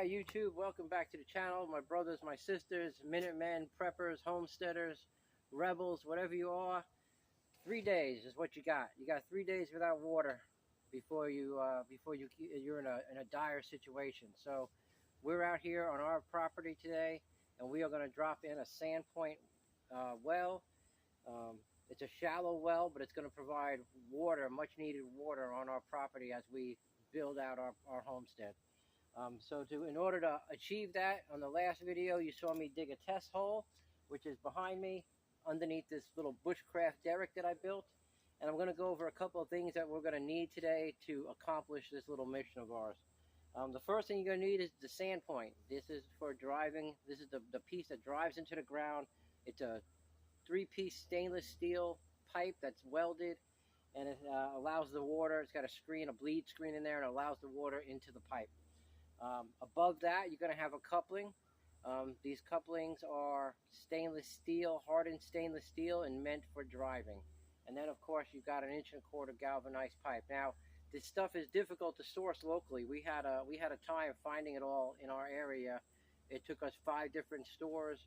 YouTube, welcome back to the channel. My brothers, my sisters, Minutemen, preppers, homesteaders, rebels, whatever you are. 3 days is what you got. You got 3 days without water before you're in a dire situation. So we're out here on our property today, and we are going to drop in a Sandpoint well. It's a shallow well, but it's going to provide water, much needed water on our property as we build out our homestead. In order to achieve that, on the last video, you saw me dig a test hole, which is behind me, underneath this little bushcraft derrick that I built. And I'm going to go over a couple of things that we're going to need today to accomplish this little mission of ours. The first thing you're going to need is the Sandpoint. This is for driving. This is the piece that drives into the ground. It's a 3-piece stainless steel pipe that's welded, and it allows the water. It's got a screen, a bleed screen in there, and it allows the water into the pipe. Above that, you're going to have a coupling. These couplings are stainless steel, hardened stainless steel, and meant for driving. And then, of course, you've got an 1.25 inch galvanized pipe. Now, this stuff is difficult to source locally. We had a time finding it all in our area. It took us 5 different stores.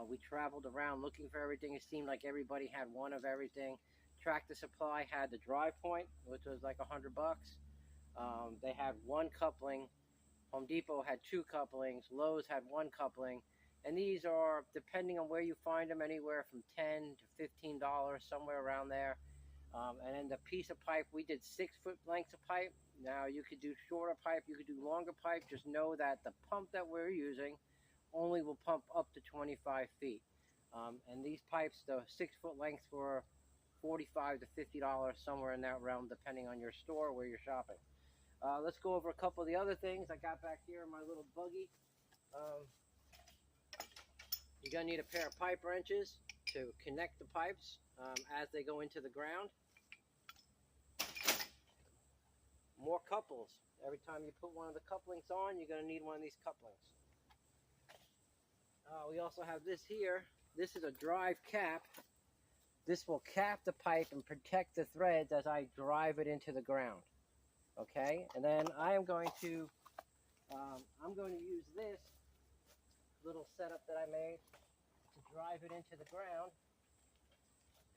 We traveled around looking for everything. It seemed like everybody had one of everything. Tractor Supply had the Dry Point, which was like $100. They had one coupling. Home Depot had 2 couplings. Lowe's had 1 coupling. And these are, depending on where you find them, anywhere from $10 to $15, somewhere around there. And then the piece of pipe, we did 6-foot lengths of pipe. Now, you could do shorter pipe, you could do longer pipe. Just know that the pump that we're using only will pump up to 25 feet. And these pipes, the 6-foot lengths, were $45 to $50, somewhere in that realm, depending on your store, where you're shopping. Let's go over a couple of the other things I got back here in my little buggy. You're going to need a pair of pipe wrenches to connect the pipes as they go into the ground. More couples. Every time you put one of the couplings on, you're going to need one of these couplings. We also have this here. This is a drive cap. This will cap the pipe and protect the threads as I drive it into the ground. Okay, and then I'm going to use this little setup that I made to drive it into the ground.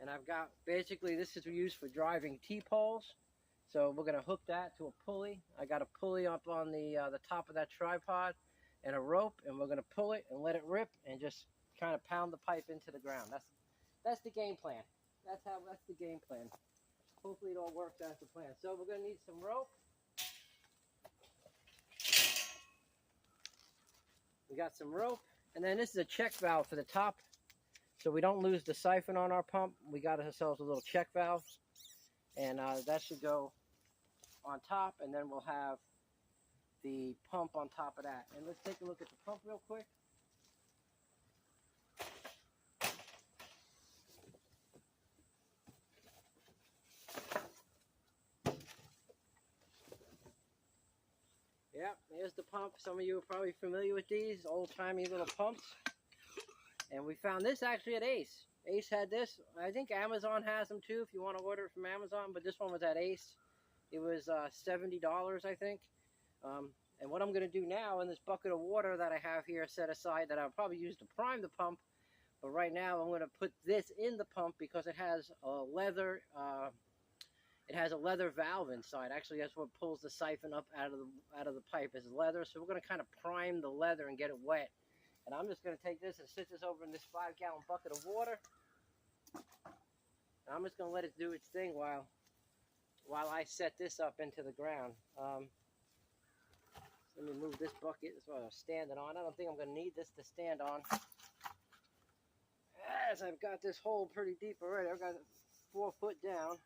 And I've got, basically, this is used for driving T-poles. So we're going to hook that to a pulley. I got a pulley up on the top of that tripod and a rope, and we're going to pull it and let it rip and just kind of pound the pipe into the ground. That's the game plan. That's the game plan. Hopefully it all works as the plan. So we're going to need some rope. We got some rope. And then this is a check valve for the top. So we don't lose the siphon on our pump. We got ourselves a little check valve. And that should go on top. And then we'll have the pump on top of that. And let's take a look at the pump real quick. Yep, here's the pump. Some of you are probably familiar with these old-timey little pumps. And we found this actually at Ace. Ace had this. I think Amazon has them too if you want to order it from Amazon, but this one was at Ace. It was $70, I think. And what I'm going to do now in this bucket of water that I have here set aside that I'll probably use to prime the pump, but right now I'm going to put this in the pump because it has a leather valve inside. Actually, that's what pulls the siphon up out of the pipe is leather. So we're going to kind of prime the leather and get it wet. And I'm just going to take this and sit this over in this 5-gallon bucket of water. And I'm just going to let it do its thing while I set this up into the ground. Let me move this bucket. That's what I'm standing on. I don't think I'm going to need this to stand on. As I've got this hole pretty deep already. I've got it 4 foot down.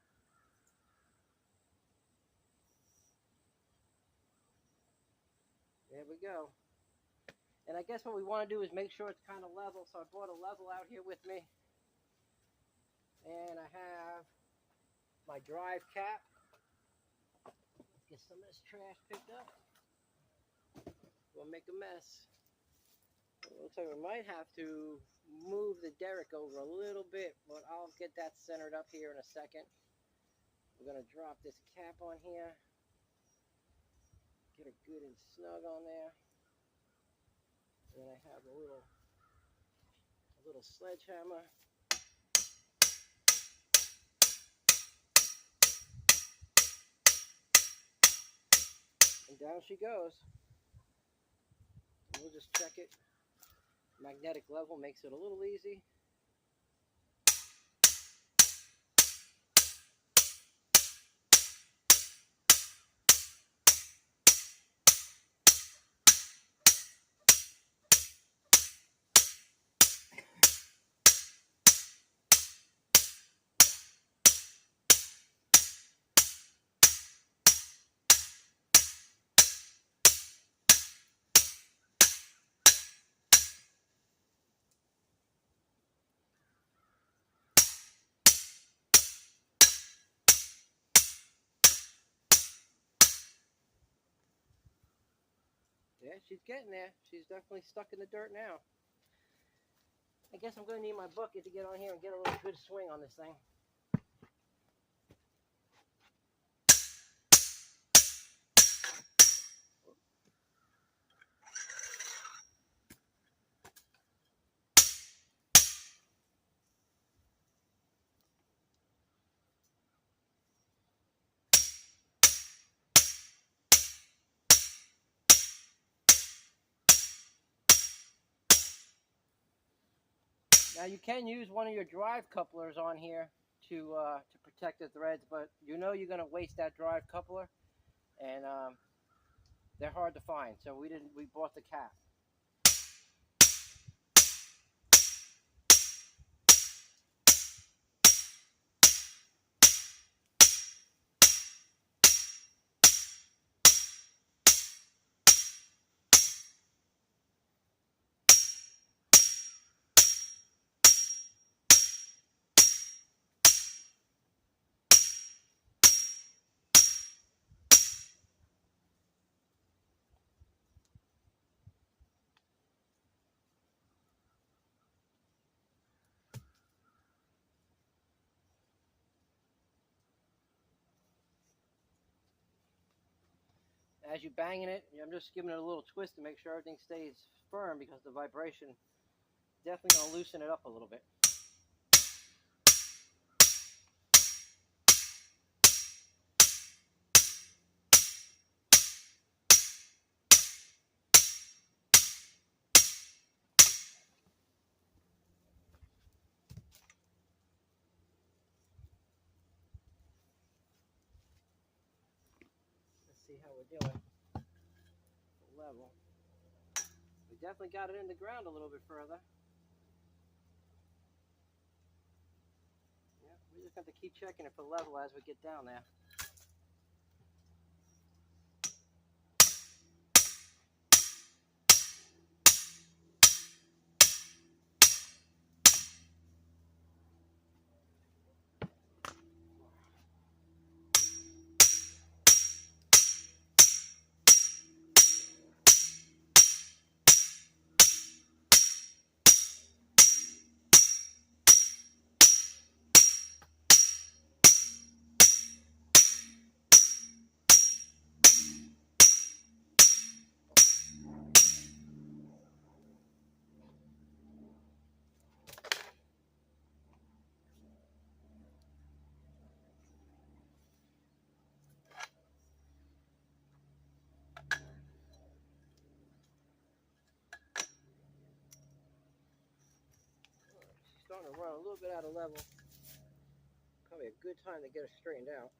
There we go. And I guess what we want to do is make sure it's kind of level. So I brought a level out here with me. And I have my drive cap. Let's get some of this trash picked up. We'll make a mess. It looks like we might have to move the derrick over a little bit, but I'll get that centered up here in a second. We're going to drop this cap on here. Get it good and snug on there. Then I have a little sledgehammer. And down she goes. And we'll just check it. Magnetic level makes it a little easy. Yeah, she's getting there. She's definitely stuck in the dirt now. I guess I'm going to need my bucket to get on here and get a little good swing on this thing. Now you can use one of your drive couplers on here to protect the threads, but you know you're going to waste that drive coupler, and they're hard to find. So we bought the cap. As you're banging it, I'm just giving it a little twist to make sure everything stays firm, because the vibration definitely going to loosen it up a little bit. Let's see how we're doing. Level. We definitely got it in the ground a little bit further. Yeah, we just have to keep checking it for level as we get down there. Starting to run a little bit out of level. Probably a good time to get it straightened out.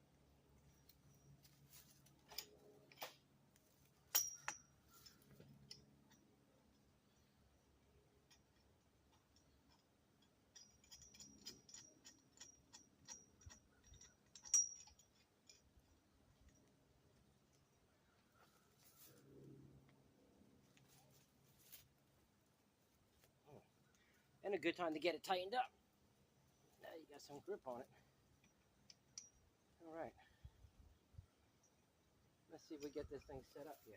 And a good time to get it tightened up. Now you got some grip on it. All right. Let's see if we get this thing set up here.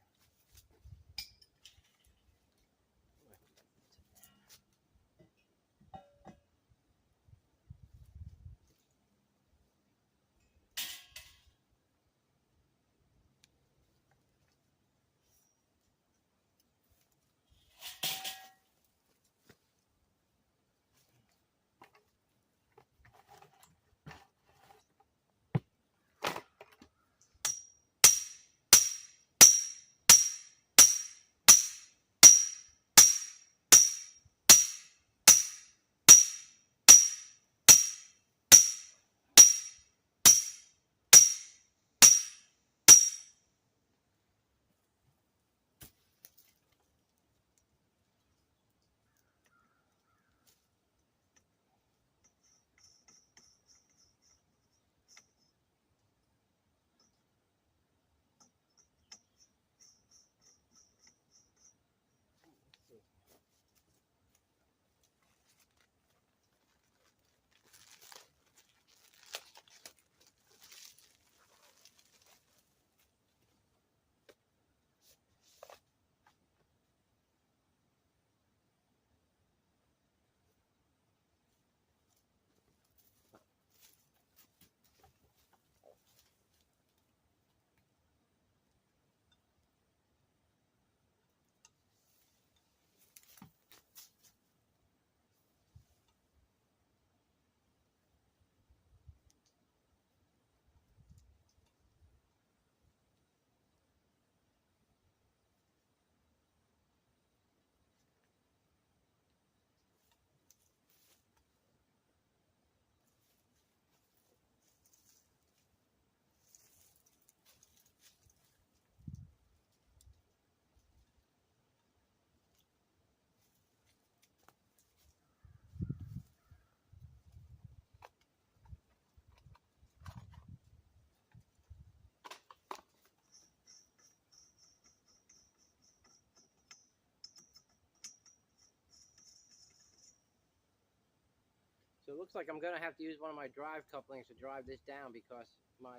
So it looks like I'm gonna have to use one of my drive couplings to drive this down because my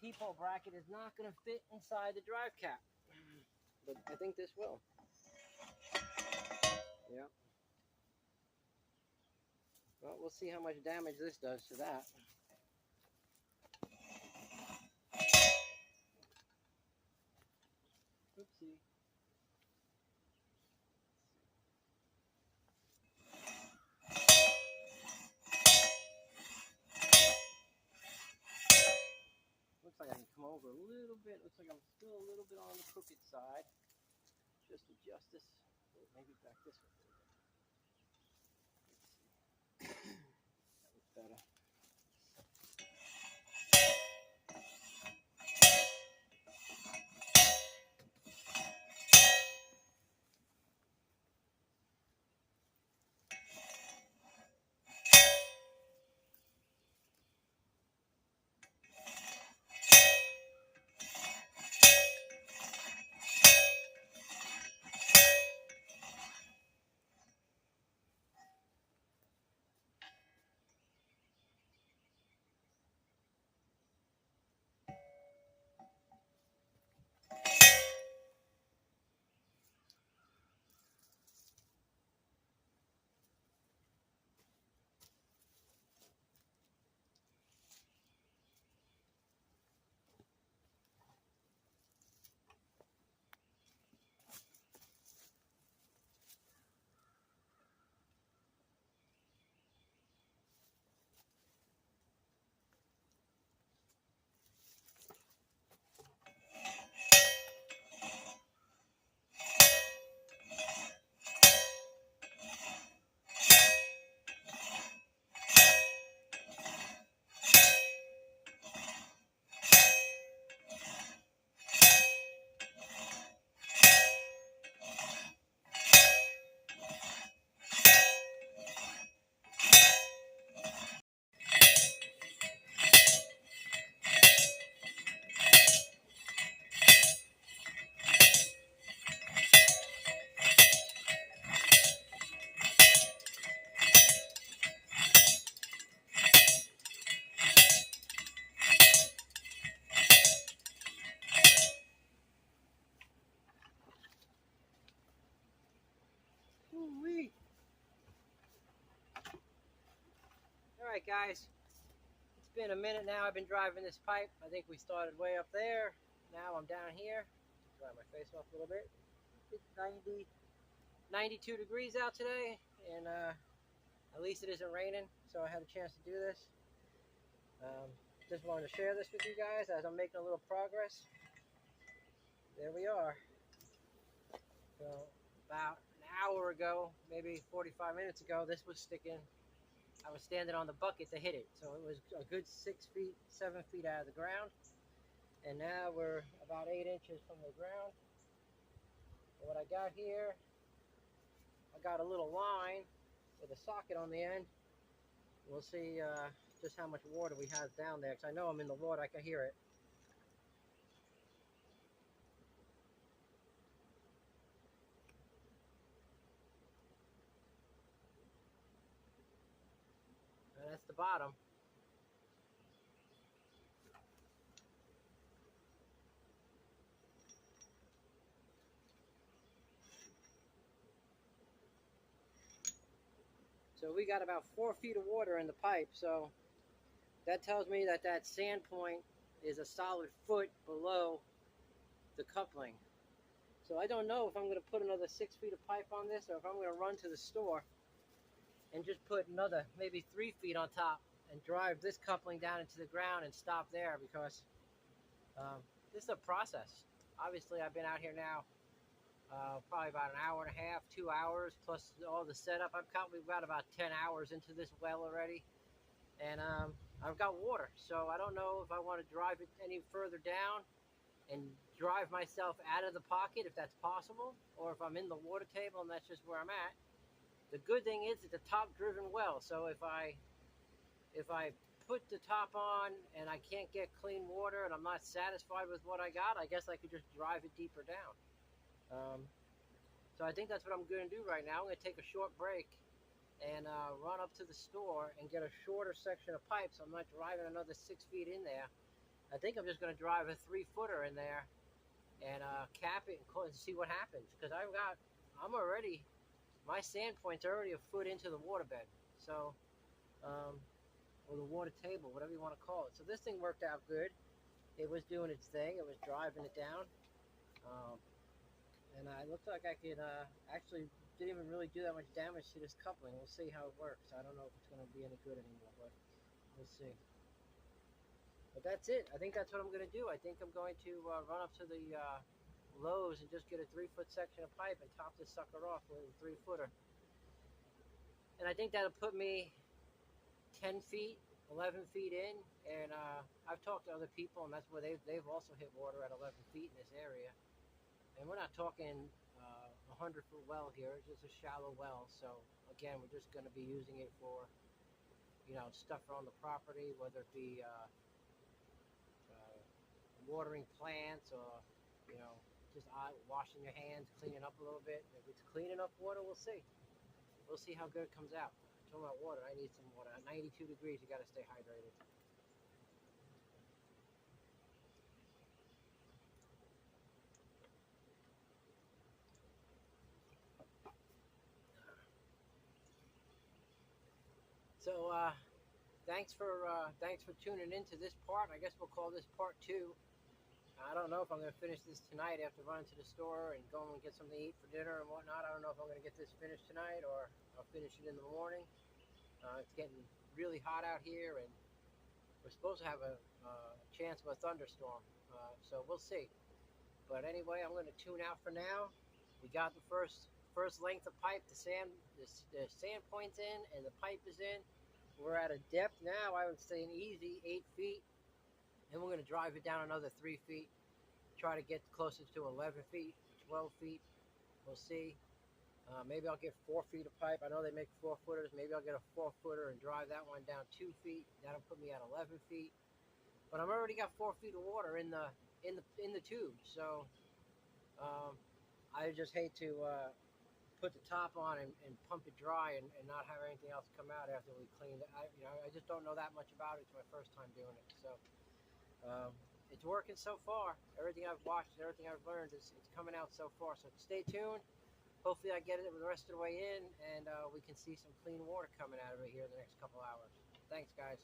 T-pole bracket is not gonna fit inside the drive cap. But I think this will. Yeah. Well, we'll see how much damage this does to that. Oopsie. Looks like I can come over a little bit. Looks like I'm still a little bit on the crooked side. Just adjust this. Maybe back this way. Let's see. That looks better. Ooh-wee. All right, guys. It's been a minute now. I've been driving this pipe. I think we started way up there. Now I'm down here. Dry my face off a little bit. It's 92 degrees out today, and at least it isn't raining, so I had a chance to do this. Just wanted to share this with you guys as I'm making a little progress. There we are. So about an hour ago, maybe 45 minutes ago, this was sticking. I was standing on the bucket to hit it, so it was a good 6 feet, 7 feet out of the ground. And now we're about 8 inches from the ground. And what I got here, I got a little line with a socket on the end. We'll see just how much water we have down there, because I know I'm in the water. I can hear it. And that's the bottom. So we got about 4 feet of water in the pipe. So that tells me that that sand point is a solid foot below the coupling. So I don't know if I'm going to put another 6 feet of pipe on this, or if I'm going to run to the store and just put another maybe 3 feet on top and drive this coupling down into the ground and stop there, because this is a process. Obviously, I've been out here now probably about an hour and a half, 2 hours, plus all the setup. We've got about 10 hours into this well already, and I've got water. So I don't know if I want to drive it any further down and drive myself out of the pocket, if that's possible, or if I'm in the water table and that's just where I'm at. The good thing is it's a top-driven well, so if I put the top on and I can't get clean water and I'm not satisfied with what I got, I guess I could just drive it deeper down. So I think that's what I'm going to do right now. I'm going to take a short break, and run up to the store and get a shorter section of pipe, so I'm not driving another 6 feet in there. I think I'm just going to drive a 3-footer in there and cap it and see what happens. Because my sand point's already a foot into the waterbed. So, or the water table, whatever you want to call it. So this thing worked out good. It was doing its thing. It was driving it down. Um, and it looked like I could actually didn't even really do that much damage to this coupling. We'll see how it works. I don't know if it's going to be any good anymore, but we'll see. But that's it. I think that's what I'm going to do. I think I'm going to run up to the Lowe's and just get a 3-foot section of pipe and top this sucker off with a 3-footer. And I think that'll put me 10 feet, 11 feet in. And I've talked to other people, and that's where they've also hit water at 11 feet in this area. And we're not talking 100-foot well here. It's just a shallow well. So again, we're just going to be using it for, stuff around the property, whether it be watering plants or, just washing your hands, cleaning up a little bit. If it's clean enough water, we'll see. We'll see how good it comes out. I'm talking about water. I need some water. At 92 degrees, you got to stay hydrated. So thanks for tuning into this part. I guess we'll call this part 2. I don't know if I'm going to finish this tonight after running to the store and going and get something to eat for dinner and whatnot. I don't know if I'm going to get this finished tonight or I'll finish it in the morning. It's getting really hot out here, and we're supposed to have a chance of a thunderstorm. So we'll see. But anyway, I'm going to tune out for now. We got the first length of pipe. The sand point's in and the pipe is in. We're at a depth now, I would say an easy 8 feet. And we're going to drive it down another 3 feet. Try to get closer to 11 feet, 12 feet. We'll see. Maybe I'll get 4 feet of pipe. I know they make 4-footers. Maybe I'll get a 4-footer and drive that one down 2 feet. That'll put me at 11 feet. But I've already got 4 feet of water in the tube. So I just hate to put the top on and pump it dry and not have anything else come out after we clean it. I just don't know that much about it. It's my first time doing it. So it's working so far. Everything I've watched, everything I've learned, it's coming out so far. So stay tuned. Hopefully I get it the rest of the way in, and we can see some clean water coming out of it here in the next couple hours. Thanks, guys.